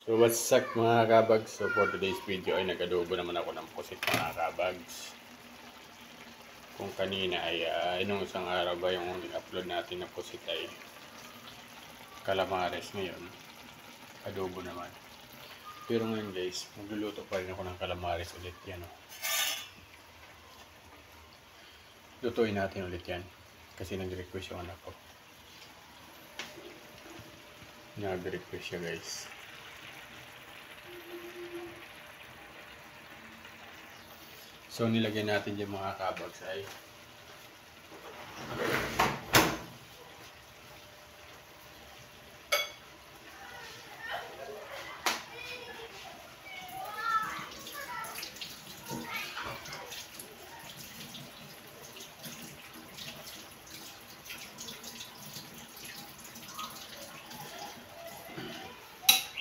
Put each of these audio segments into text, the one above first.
So what's up mga kabags? So for today's video ay nag-adobo naman ako ng pusit mga kabags. Kung kanina ay nung isang araw ba yung upload natin na pusit ay calamares, ngayon adobo naman. Pero ngayon guys, magluluto pa rin ako ng calamares ulit yan. Lutuin natin ulit yan kasi nag-request yung anak ko. Nag-request siya guys. So nilagyan natin yung mga kabags ay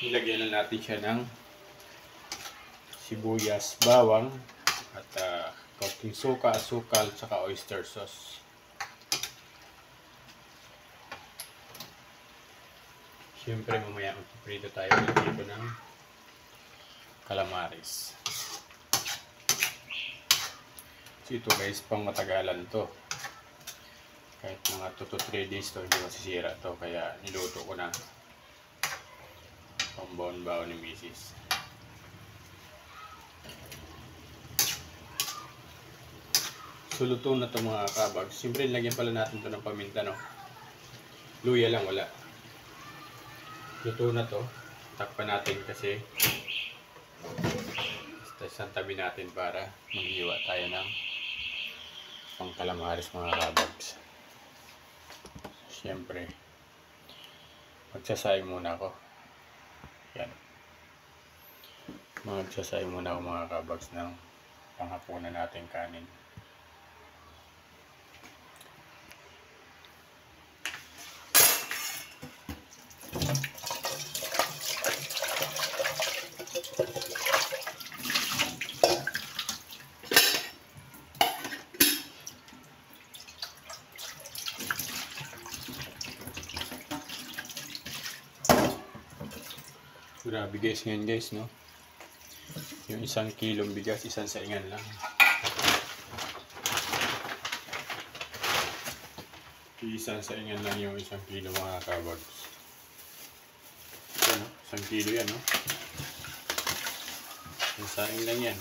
nilagyan na natin siya ng sibuyas, bawang at kaunting suka, asukal, saka oyster sauce. Siyempre mamaya magpiprito tayo dito ng calamares. So ito guys, pang matagalan to. Kahit mga 2 to 3 days to hindi masisira to, kaya niluto ko na pang baon-baon ni Mrs. So luto na to mga kabag. Siyempre lagyan pala natin to ng paminta, no? Luya lang, wala. Luto na to. Takpan natin kasi isang tabi natin para maghiwa tayo ng pang calamares mga kabags. Siyempre magsasayang muna ako. Yan. Magsasayang muna ako mga kabags ng panghapunan natin kanin. Grabe guys, ngayon guys, no? Yung 1 kilong bigas, 1 saingan lang. Isang saingan lang yung 1 kilo mga kabags. Yan, no? 1 kilo yan, no? 1 saing lang yan.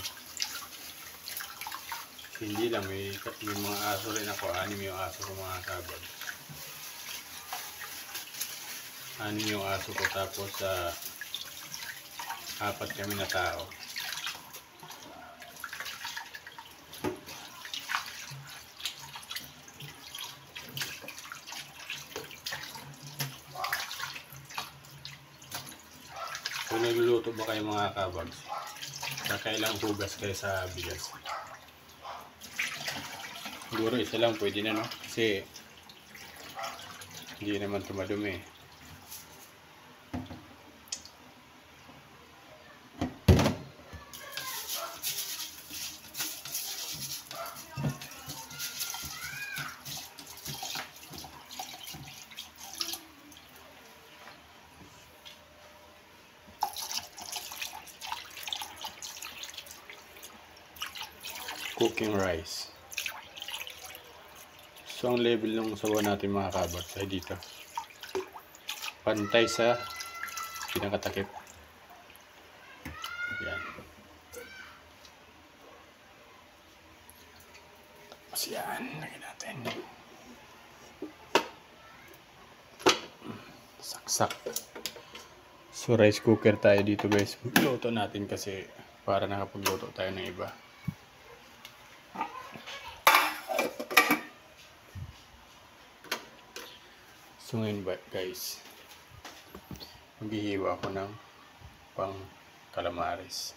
Hindi lang, may mga aso rin ako. 6 yung aso ko mga kabags. 6 yung aso ko, tapos 4 kami na tao. Kung nagluluto ba kayo mga kabags, kakailang hugas kayo sa bigas? Siguro isa lang pwede na, no? Kasi hindi naman tumadumi. Cooking rice. So ang level ng sawa natin mga kabags ay dito. Pantay sa pinakatakip. Yan. Tapos yan, lagyan natin. Saksak. So rice cooker tayo dito guys. Luto natin kasi para nakapagluto tayo ng iba. So ngayon ba guys, maghihiwa ako ng pang calamares.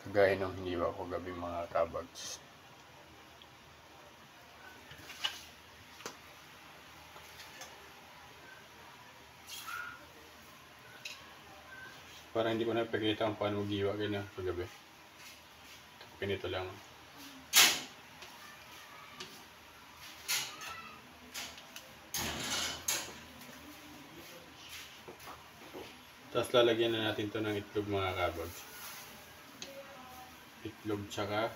Kagaya ng hiniwa ko gabi mga kabags. Parang hindi ko napakita kung paano maghiwa ganyan kagabi. Ganito lang. Tapos lalagyan na natin to ng itlog mga kabags. Itlog tsaka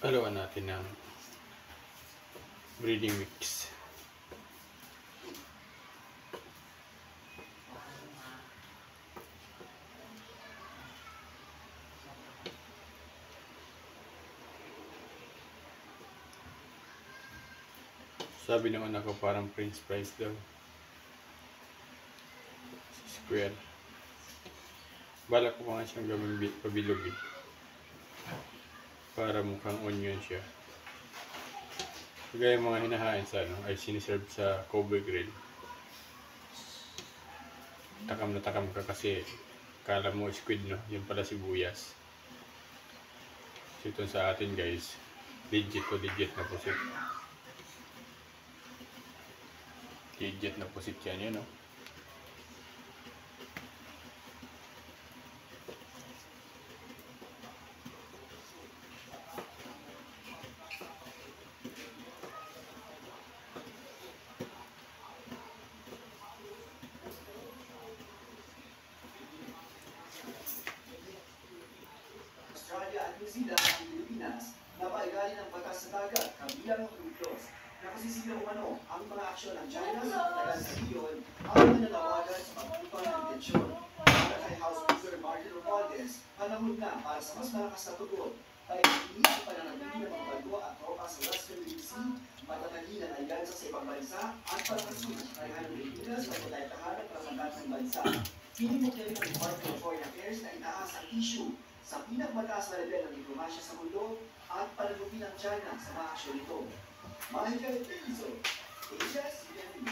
haluan natin ng breeding mix. Sabi ng anak ko parang French fries daw. Square. Balak ko pa nga siyang gawing pabilog eh. Para mukhang onion siya. Kagaya mga hinahain sa ay siniserve sa Kobe Grill. Takam na takam ka kasi kala mo squid no, yun pala sibuyas. So ito sa atin guys, legit na pusit. Legit na pusit yan yun no. Australia at New Zealand at Pilipinas napaigali ng batas sa dagat kabilang ang UNCLOS. Nakasisira umano ang mga aksyon ng China sa pagtagal sa iyon ang nananawagan sa pagpupang ng tensyon. Para kay House Speaker Martin Romualdez, panahon na para sa mas malakas na tugon. Tayo hindi sa pananatili ng mga bago at tropa sa Western BC, matatagi ng alyansa sa ibang bansa at pagkasunod sa kaihan ng Pilipinas na pagkatahan at karapatan ng bansa. Pinimok na rin ang Department of Foreign Affairs na itaas ang issue sa pinakmataas na level ng diplomasya sa mundo at pananupin ng China sa mga aksyon nito. Michael Perizzo, Asia CNN.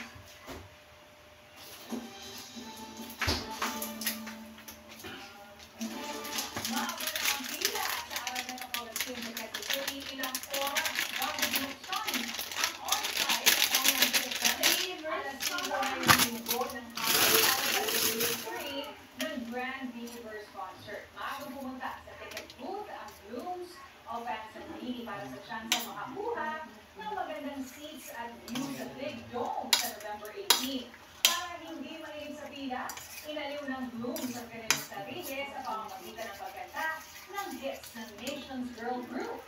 Para sa chance makakuha ng magandang seats at views sa Big Dome sa November 18. Para hindi mahilig sa pila, inaliw ng Blooms ang kanilang sarili sa pamamagitan ng pagkanta ng hits ng Nations Girl Group.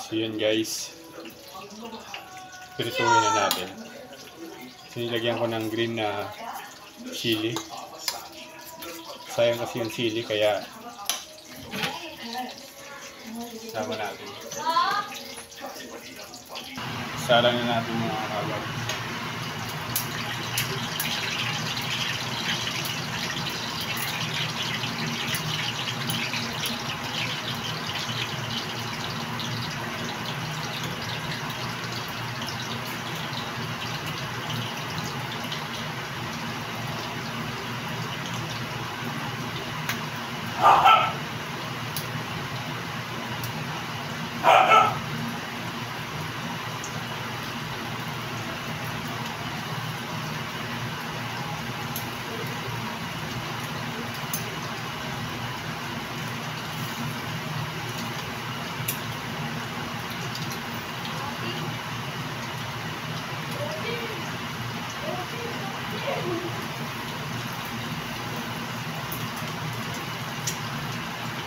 So yun guys, pirituhin na natin. Sinilagyan ko ng green na chili. Sayang kasi yung chili kaya sama natin. Sala na natin mga kabag.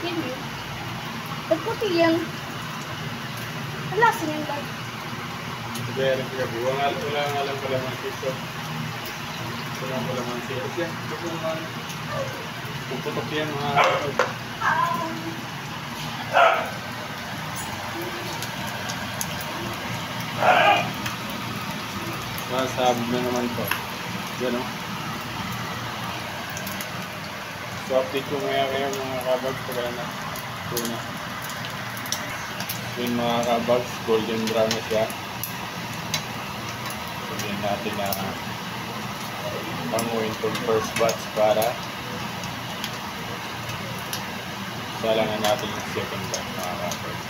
Hindi. Pagputi yan. Alasin yan ba? Kaya rin siya, wala nga lang pala mga siso. Wala pala mga siso. Yan, puputok yan mga kapag. Masabog na naman po. Yan o. So update ko ngayon kayo mga kabags pag na tuna. Yun mga kabags, golden brown na siya. Sabihin natin na panguhin itong first batch para salangan natin yung second batch mga kabags.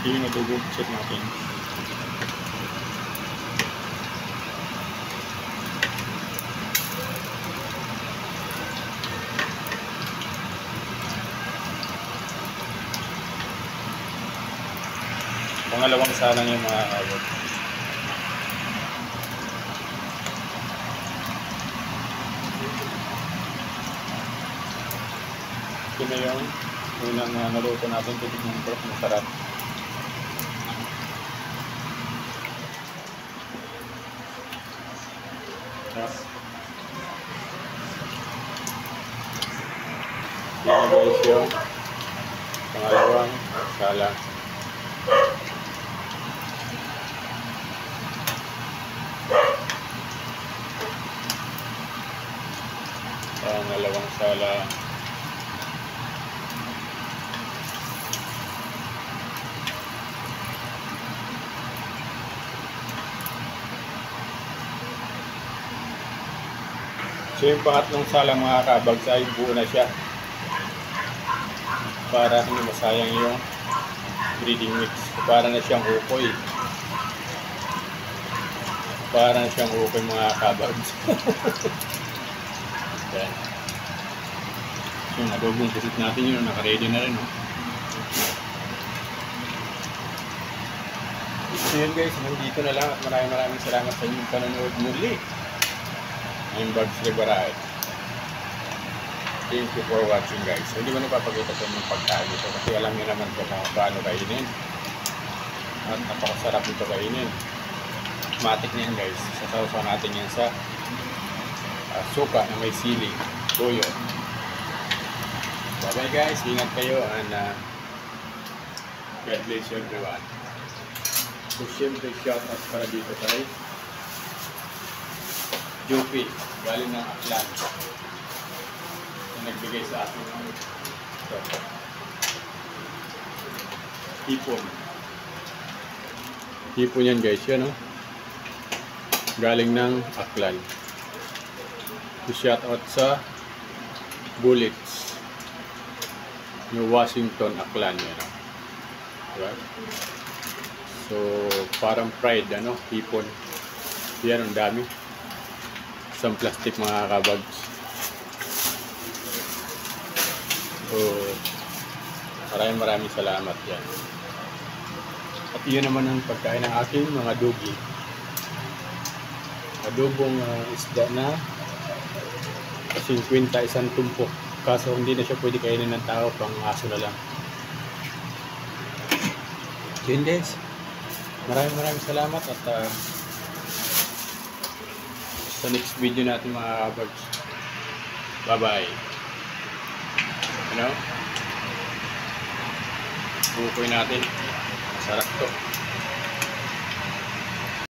Yung nadugog check natin. Pangalawang salang yung mga kabag. Ito na yung unang naluto natin. Titignan ko. Masarap. Yan guys yung pangalawang salang. Pangalawang salang. So yung pangatlong salang mga kabags ay buo na siya para hindi masayang yung breeding mix. Para na siyang ukoy. Para na siyang ukoy mga kabags. Yan. So yung adobong pusit natin yun, naka-ready na rin. No? So yun guys, nandito na lang at maraming salamat sa inyong panonood muli. I'm Bugs Liberate. Thank you for watching guys. So, hindi ko napapakita sa inyo pagkain ito kasi alam niyo naman kung paano kainin. At napakasarap ito kainin. Matik na yan guys. Sasawsaw natin yan sa suka na may sili. Toyo. Bye bye guys. Ingat kayo and God bless you everyone. So, syempre shout out para dito kay Jopi, galing ng Aklan. Na nagbigay sa akin ng hipon. Hipon yan guys, yan o. Galing ng Aklan. So shout out sa Bullets. New Washington, Aklan yan o. Diba? So parang pride ano, hipon. Yan ang dami. Isang plastic mga kabags. So, maraming salamat yan. At yun naman ang pagkain ng aking mga dogi. Adobong isda na 50 isang tumpok. Kaso hindi na siya pwede kainin ng tao, pang aso na lang. Yun guys. Maraming salamat at sa next video natin mga kabags. Bye bye. You know? Bukoy natin. Masarap to.